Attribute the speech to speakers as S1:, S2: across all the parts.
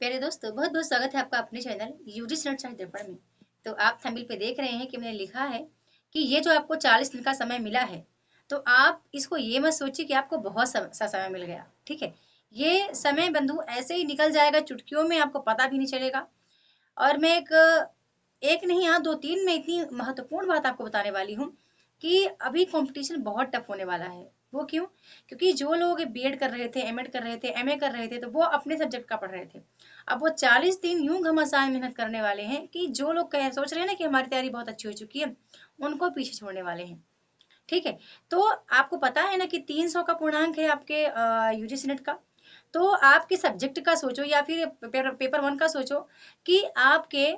S1: प्यारे दोस्तों, बहुत बहुत स्वागत है आपका अपने चैनल यूजी स्टूडेंट साहित्य दर्पण में। तो आप थंबनेल पे देख रहे हैं कि मैंने लिखा है कि ये जो आपको 40 दिन का समय मिला है, तो आप इसको ये मत सोचिए कि आपको बहुत सा समय मिल गया। ठीक है, ये समय बंधु ऐसे ही निकल जाएगा चुटकियों में, आपको पता भी नहीं चलेगा। और मैं एक एक नहीं, यहाँ दो तीन में इतनी महत्वपूर्ण बात आपको बताने वाली हूँ कि अभी कंपटीशन बहुत टफ होने वाला है। वो क्यों? क्योंकि जो लोग बीएड कर रहे थे, एमएड कर रहे थे, एमए कर रहे थे, तो वो अपने सब्जेक्ट का पढ़ रहे थे। अब वो 40 दिन यूं घमासान मेहनत करने वाले हैं कि जो लोग सोच रहे हैं ना कि हमारी तैयारी बहुत अच्छी हो चुकी है, उनको पीछे छोड़ने वाले हैं। ठीक है, तो आपको पता है ना कि 300 का पूर्णांक है आपके यूजीसी नेट का। तो आपके सब्जेक्ट का सोचो या फिर पेपर वन का सोचो कि आपके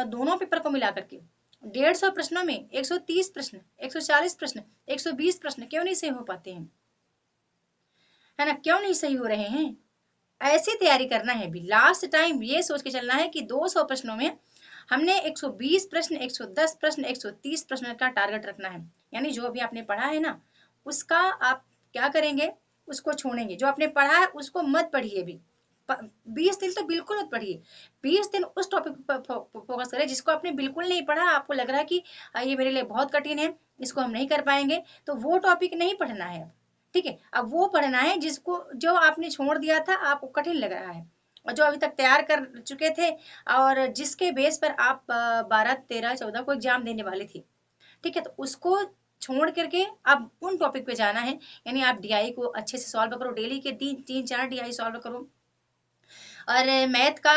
S1: दोनों पेपर को मिला करके 150 प्रश्नों में 130 प्रश्न, 140 प्रश्न, 120 प्रश्न क्यों नहीं सही हो पाते हैं? है ना, क्यों नहीं सही हो रहे हैं? ऐसी तैयारी करना है। अभी लास्ट टाइम ये सोच के चलना है कि 200 प्रश्नों में हमने 120 प्रश्न, 110 प्रश्न, 130 प्रश्न का टारगेट रखना है। यानी जो अभी आपने पढ़ा है ना, उसका आप क्या करेंगे? उसको छोड़ेंगे। जो आपने पढ़ा है उसको मत पढ़िए अभी। 20 दिन तो बिल्कुल मत पढ़िए। 20 दिन उस टॉपिक पर फोकस करें जिसको आपने बिल्कुल नहीं पढ़ा, आपको लग रहा है कि ये मेरे लिए बहुत कठिन है, इसको हम नहीं कर पाएंगे, तो वो टॉपिक नहीं पढ़ना है। ठीक है, अब वो पढ़ना है जिसको, जो आपने छोड़ दिया था, आपको कठिन लग रहा है, और जो अभी तक तैयार कर चुके थे, और जिसके बेस पर आप 12, 13, 14 को एग्जाम देने वाले थे। ठीक है, तो उसको छोड़ करके अब उन टॉपिक पे जाना है। यानी आप डीआई को अच्छे से सॉल्व करो, डेली के 3 4 डीआई सॉल्व करो, और मैथ का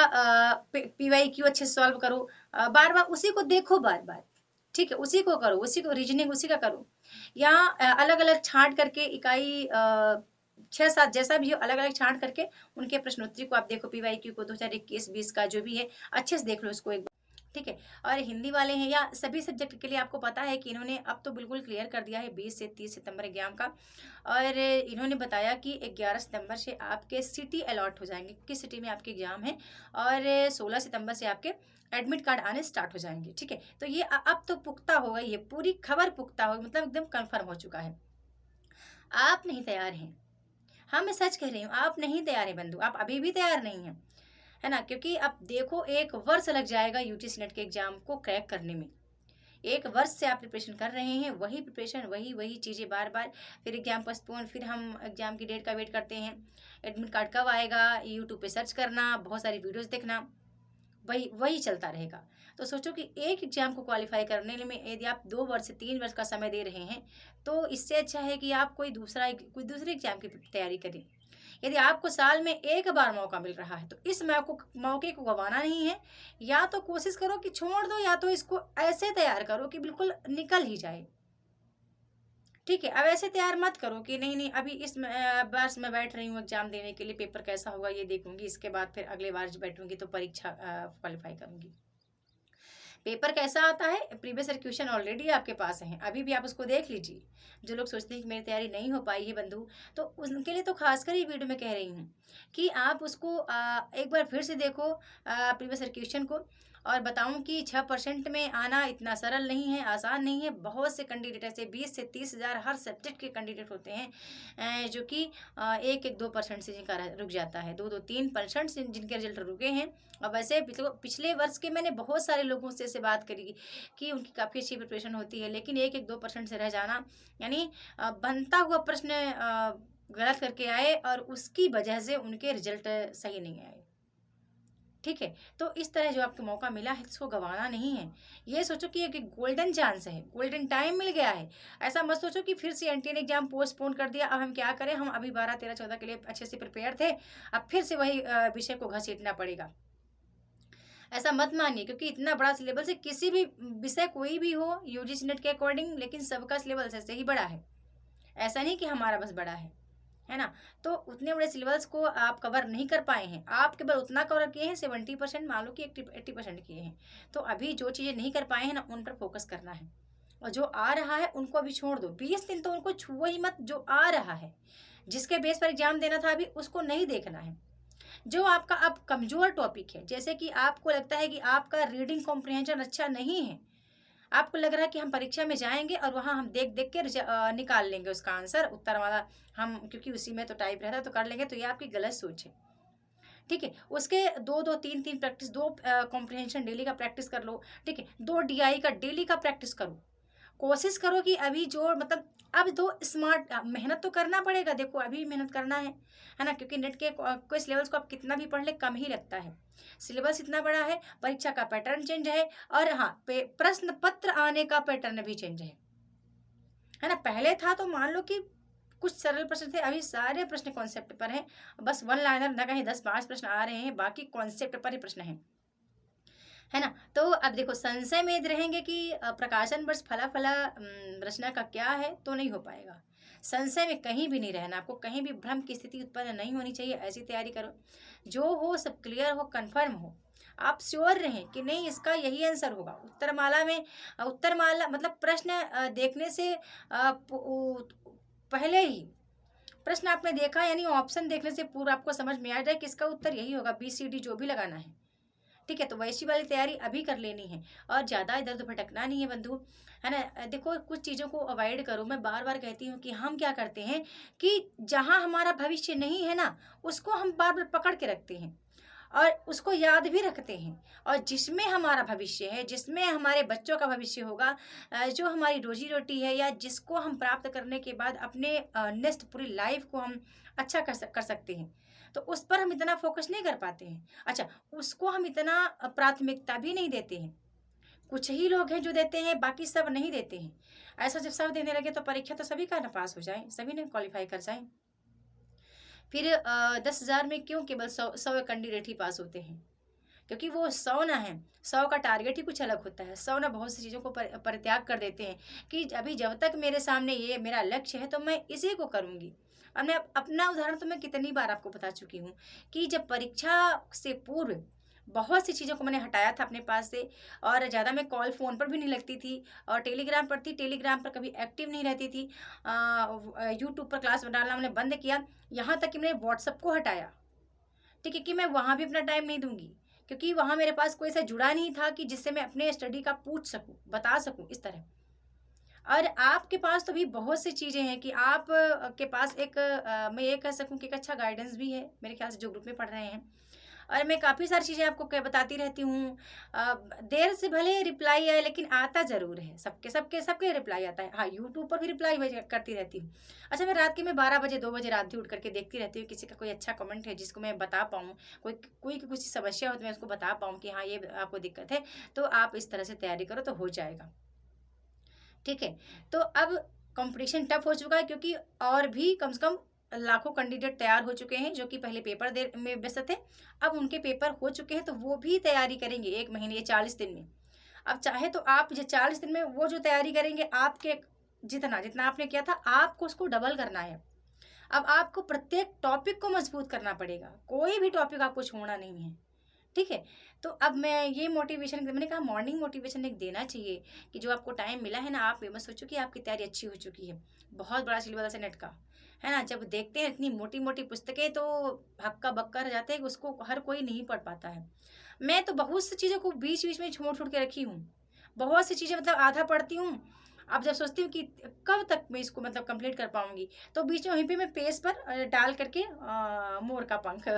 S1: पीवाई क्यू अच्छे से सॉल्व करो। बार बार उसी को देखो, बार बार। ठीक है, उसी को करो, उसी को रीजनिंग उसी का करो, या अलग अलग छांट करके इकाई 6 7 जैसा भी हो, अलग अलग छांट करके उनके प्रश्नोत्तरी को आप देखो, पीवाई क्यू को 2021 20 का जो भी है, अच्छे से देख लो इसको एक बार। ठीक है, और हिंदी वाले हैं या सभी सब्जेक्ट के लिए आपको पता है कि इन्होंने अब तो बिल्कुल क्लियर कर दिया है 20 से 30 सितंबर एग्जाम का। और इन्होंने बताया कि 11 सितंबर से आपके सिटी अलॉट हो जाएंगे, किस सिटी में आपके एग्जाम है, और 16 सितंबर से आपके एडमिट कार्ड आने स्टार्ट हो जाएंगे। ठीक है, तो ये अब तो पुख्ता हो गई है, पूरी खबर पुख्ता हो, मतलब एकदम कंफर्म हो चुका है। आप नहीं तैयार हैं। हाँ, मैं सच कह रही हूँ, आप नहीं तैयार हैं बंधु, आप अभी भी तैयार नहीं हैं। है ना, क्योंकि अब देखो 1 वर्ष लग जाएगा यूटीसी नेट के एग्जाम को क्रैक करने में। 1 वर्ष से आप प्रिपरेशन कर रहे हैं, वही प्रिपरेशन, वही वही चीज़ें बार बार, फिर एग्जाम पोस्टपोन, फिर हम एग्जाम की डेट का वेट करते हैं, एडमिट कार्ड कब आएगा, यूट्यूब पे सर्च करना, बहुत सारी वीडियोस देखना, वही वही चलता रहेगा। तो सोचो कि एक एग्जाम को क्वालिफाई करने में यदि आप 2 वर्ष से 3 वर्ष का समय दे रहे हैं, तो इससे अच्छा है कि आप कोई दूसरे एग्जाम की तैयारी करें। यदि आपको साल में एक बार मौका मिल रहा है, तो इस मौके को गंवाना नहीं है। या तो कोशिश करो कि छोड़ दो, या तो इसको ऐसे तैयार करो कि बिल्कुल निकल ही जाए। ठीक है, अब ऐसे तैयार मत करो कि नहीं नहीं अभी वर्ष में बैठ रही हूँ एग्जाम देने के लिए, पेपर कैसा होगा ये देखूंगी, इसके बाद फिर अगले बार बैठूंगी तो परीक्षा क्वालिफाई करूंगी। पेपर कैसा आता है, प्रीवियस ईयर क्वेश्चन ऑलरेडी आपके पास है, अभी भी आप उसको देख लीजिए। जो लोग सोचते हैं कि मेरी तैयारी नहीं हो पाई है बंधु, तो उनके लिए तो खासकर ये वीडियो में कह रही हूँ कि आप उसको एक बार फिर से देखो प्रीवियस ईयर क्वेश्चन को। और बताऊं कि 6% में आना इतना सरल नहीं है, आसान नहीं है। बहुत से कैंडिडेट ऐसे 20 से 30 हज़ार हर सब्जेक्ट के कैंडिडेट होते हैं, जो कि 1 1 2% से जिनका रुक जाता है, 2 2 3% से जिनके रिजल्ट रुके हैं। और वैसे पिछले वर्ष के मैंने बहुत सारे लोगों से बात करी कि उनकी काफ़ी अच्छी प्रिपरेशन होती है, लेकिन 1 1 2% से रह जाना, यानी बनता हुआ प्रश्न गलत करके आए, और उसकी वजह से उनके रिजल्ट सही नहीं आए। ठीक है, तो इस तरह जो आपको मौका मिला है, इसको गंवाना नहीं है। ये सोचो कि एक गोल्डन चांस है, गोल्डन टाइम मिल गया है। ऐसा मत सोचो कि फिर से एनटीए ने एग्जाम पोस्टपोन कर दिया, अब हम क्या करें, हम अभी 12 13 14 के लिए अच्छे से प्रिपेयर थे, अब फिर से वही विषय को घसीटना पड़ेगा। ऐसा मत मानिए, क्योंकि इतना बड़ा सिलेबस है, किसी भी विषय कोई भी हो यूजीसी नेट के अकॉर्डिंग, लेकिन सबका सिलेबस ऐसे ही बड़ा है। ऐसा नहीं कि हमारा बस बड़ा है ना। तो उतने बड़े सिलेबस को आप कवर नहीं कर पाए हैं, आप केवल उतना कवर किए हैं 70%, मान लो कि 80% किए हैं। तो अभी जो चीज़ें नहीं कर पाए हैं ना, उन पर फोकस करना है। और जो आ रहा है उनको अभी छोड़ दो, 20 दिन तो उनको छुओ ही मत। जो आ रहा है, जिसके बेस पर एग्जाम देना था, अभी उसको नहीं देखना है। जो आपका अब कमजोर टॉपिक है, जैसे कि आपको लगता है कि आपका रीडिंग कॉम्प्रिहेंशन अच्छा नहीं है, आपको लग रहा है कि हम परीक्षा में जाएंगे और वहां हम देख देख के निकाल लेंगे उसका आंसर, उत्तर वाला हम, क्योंकि उसी में तो टाइप रहता है तो कर लेंगे, तो ये आपकी गलत सोच है। ठीक है, उसके 2-2 3-3 प्रैक्टिस, 2 कॉम्प्रिहेंशन डेली का प्रैक्टिस कर लो, ठीक है, 2 डीआई का डेली का प्रैक्टिस करो। कोशिश करो कि अभी जो मतलब अब तो स्मार्ट मेहनत तो करना पड़ेगा, देखो अभी मेहनत करना है ना, क्योंकि नेट के क्विज लेवल्स को आप कितना भी पढ़ ले कम ही लगता है। सिलेबस इतना बड़ा है, परीक्षा का पैटर्न चेंज है, और हाँ प्रश्न पत्र आने का पैटर्न भी चेंज है ना। पहले था तो मान लो कि कुछ सरल प्रश्न थे, अभी सारे प्रश्न कॉन्सेप्ट पर हैं, बस वन लाइनर न कहीं 10-5 प्रश्न आ रहे हैं, बाकी कॉन्सेप्ट पर ही प्रश्न है ना। तो अब देखो संशय में यदि रहेंगे कि प्रकाशन वर्ष फला फला रचना का क्या है, तो नहीं हो पाएगा। संशय में कहीं भी नहीं रहना, आपको कहीं भी भ्रम की स्थिति उत्पन्न नहीं होनी चाहिए, ऐसी तैयारी करो जो हो सब क्लियर हो, कंफर्म हो, आप श्योर रहें कि नहीं इसका यही आंसर होगा। उत्तरमाला में उत्तरमाला मतलब प्रश्न देखने से पहले ही प्रश्न आपने देखा, यानी ऑप्शन देखने से पूरा आपको समझ में आ जाए कि इसका उत्तर यही होगा, BCD जो भी लगाना है, ठीक है। तो वैसी वाली तैयारी अभी कर लेनी है, और ज़्यादा इधर उधर भटकना नहीं है बंधु, है ना। देखो कुछ चीज़ों को अवॉइड करो, मैं बार बार कहती हूँ कि हम क्या करते हैं कि जहाँ हमारा भविष्य नहीं है ना, उसको हम बार बार पकड़ के रखते हैं और उसको याद भी रखते हैं, और जिसमें हमारा भविष्य है, जिसमें हमारे बच्चों का भविष्य होगा, जो हमारी रोजी रोटी है, या जिसको हम प्राप्त करने के बाद अपने नेक्स्ट पूरी लाइफ को हम अच्छा कर सकते हैं, तो उस पर हम इतना फोकस नहीं कर पाते हैं। अच्छा, उसको हम इतना प्राथमिकता भी नहीं देते हैं। कुछ ही लोग हैं जो देते हैं, बाकी सब नहीं देते हैं। ऐसा जब सब देने लगे तो परीक्षा तो सभी का ना पास हो जाए, सभी ने क्वालिफाई कर जाए। फिर 10,000 में क्यों केवल 100 कैंडिडेट ही पास होते हैं? क्योंकि वो 100 ना है, 100 का टारगेट ही कुछ अलग होता है। 100 ना बहुत सी चीज़ों को परित्याग कर देते हैं कि अभी जब तक मेरे सामने ये मेरा लक्ष्य है तो मैं इसी को करूँगी। अब मैं अपना उदाहरण तो मैं कितनी बार आपको बता चुकी हूँ कि जब परीक्षा से पूर्व बहुत सी चीज़ों को मैंने हटाया था अपने पास से, और ज़्यादा मैं कॉल फ़ोन पर भी नहीं लगती थी, और टेलीग्राम पर थी, टेलीग्राम पर कभी एक्टिव नहीं रहती थी। यूट्यूब पर क्लास डालना मैंने बंद किया, यहाँ तक कि मैंने व्हाट्सएप को हटाया, ठीक है, कि मैं वहाँ भी अपना टाइम नहीं दूंगी, क्योंकि वहाँ मेरे पास कोई ऐसा जुड़ा नहीं था कि जिससे मैं अपने स्टडी का पूछ सकूं, बता सकूं इस तरह। और आपके पास तो भी बहुत सी चीज़ें हैं कि आप के पास एक मैं ये कह सकूं कि एक अच्छा गाइडेंस भी है मेरे ख्याल से, जो ग्रुप में पढ़ रहे हैं, और मैं काफ़ी सारी चीज़ें आपको बताती रहती हूँ। देर से भले रिप्लाई आए, लेकिन आता ज़रूर है, सबके सबके सबके रिप्लाई आता है। हाँ, यूट्यूब पर भी रिप्लाई करती रहती हूँ। अच्छा, मैं रात के मैं 12 बजे 2 बजे रात भी उठ करके देखती रहती हूँ, किसी का कोई अच्छा कमेंट है जिसको मैं बता पाऊँ, कोई कोई की कुछ समस्या हो तो मैं उसको बता पाऊँ कि हाँ ये आपको दिक्कत है, तो आप इस तरह से तैयारी करो तो हो जाएगा, ठीक है। तो अब कंपटीशन टफ हो चुका है, क्योंकि और भी कम से कम लाखों कैंडिडेट तैयार हो चुके हैं जो कि पहले पेपर दे में व्यस्त थे, अब उनके पेपर हो चुके हैं, तो वो भी तैयारी करेंगे 1 महीने या 40 दिन में। अब चाहे तो आप ये 40 दिन में वो जो तैयारी करेंगे, आपके जितना जितना आपने किया था आपको उसको डबल करना है। अब आपको प्रत्येक टॉपिक को मजबूत करना पड़ेगा, कोई भी टॉपिक आपको छोड़ना नहीं है, ठीक है। तो अब मैं ये मोटिवेशन, मैंने कहा मॉर्निंग मोटिवेशन एक देना चाहिए कि जो आपको टाइम मिला है ना, आप ये मत सोचो कि आपकी तैयारी अच्छी हो चुकी है। बहुत बड़ा सिलेबस है नेट का, है ना। जब देखते हैं इतनी मोटी मोटी पुस्तकें तो हक्का बक्का रह जाते हैं कि उसको हर कोई नहीं पढ़ पाता है। मैं तो बहुत सी चीज़ों को बीच बीच में छोड़ छोड़ के रखी हूँ, बहुत सी चीज़ें मतलब आधा पढ़ती हूँ, अब जब सोचती हूँ कि कब तक मैं इसको मतलब कंप्लीट कर पाऊंगी, तो बीच में वहीं पे मैं पेज पर डाल करके मोर का पंख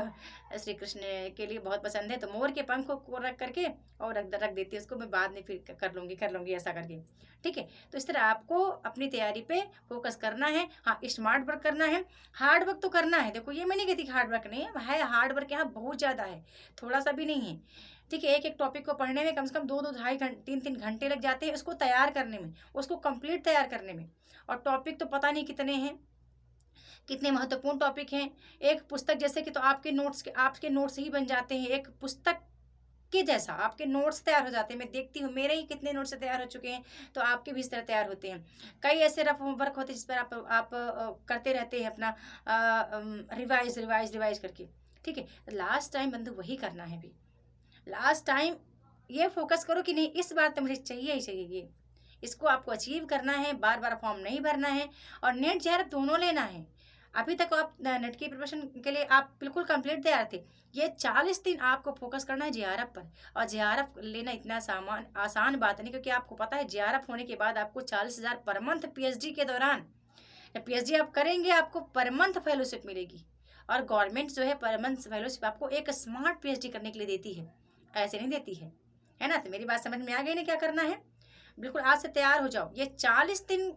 S1: श्री कृष्ण के लिए बहुत पसंद है, तो मोर के पंख को रख करके और रख देती है उसको, मैं बाद में फिर कर लूंगी ऐसा करके, ठीक है। तो इस तरह आपको अपनी तैयारी पे फोकस करना है। हाँ, स्मार्ट वर्क करना है, हार्ड वर्क तो करना है। देखो ये मैं नहीं कहती कि हार्ड वर्क नहीं है, हार्ड वर्क यहाँ बहुत ज़्यादा है, थोड़ा सा भी नहीं है, ठीक है। एक एक टॉपिक को पढ़ने में कम से कम 2-2 ढाई घंटे 3-3 घंटे लग जाते हैं, उसको तैयार करने में, उसको कंप्लीट तैयार करने में, और टॉपिक तो पता नहीं कितने हैं, कितने महत्वपूर्ण टॉपिक हैं। एक पुस्तक जैसे कि तो आपके नोट्स ही बन जाते हैं, एक पुस्तक के जैसा आपके नोट्स तैयार हो जाते हैं। मैं देखती हूँ मेरे ही कितने नोट्स तैयार हो चुके हैं, तो आपके भी इस तरह तैयार होते हैं। कई ऐसे रफ वर्क होते हैं जिस पर आप करते रहते हैं अपना रिवाइज करके, ठीक है। लास्ट टाइम बंधु वही करना है। भी लास्ट टाइम ये फोकस करो कि नहीं इस बार तो मुझे चाहिए ही चाहिए, ये इसको आपको अचीव करना है, बार बार फॉर्म नहीं भरना है, और नेट जेआरएफ दोनों लेना है। अभी तक आप नेट की प्रिपरेशन के लिए आप बिल्कुल कंप्लीट तैयार थे, ये 40 दिन आपको फोकस करना है जेआरएफ पर। और जेआरएफ लेना इतना आसान बात नहीं, क्योंकि आपको पता है जेआरएफ होने के बाद आपको 40,000 पर मंथ पीएचडी के दौरान, जब पीएचडी आप करेंगे आपको पर मंथ फेलोशिप मिलेगी, और गवर्नमेंट जो है परमन फेलोशिप आपको एक स्मार्ट पीएचडी करने के लिए देती है, ऐसे नहीं देती है ना। तो मेरी बात समझ में आ गई ना क्या करना है। बिल्कुल आज से तैयार हो जाओ, ये 40 दिन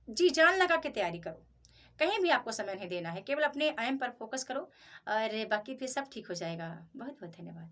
S1: जी जान लगा के तैयारी करो, कहीं भी आपको समय नहीं देना है, केवल अपने एम पर फोकस करो और बाकी फिर सब ठीक हो जाएगा। बहुत बहुत धन्यवाद।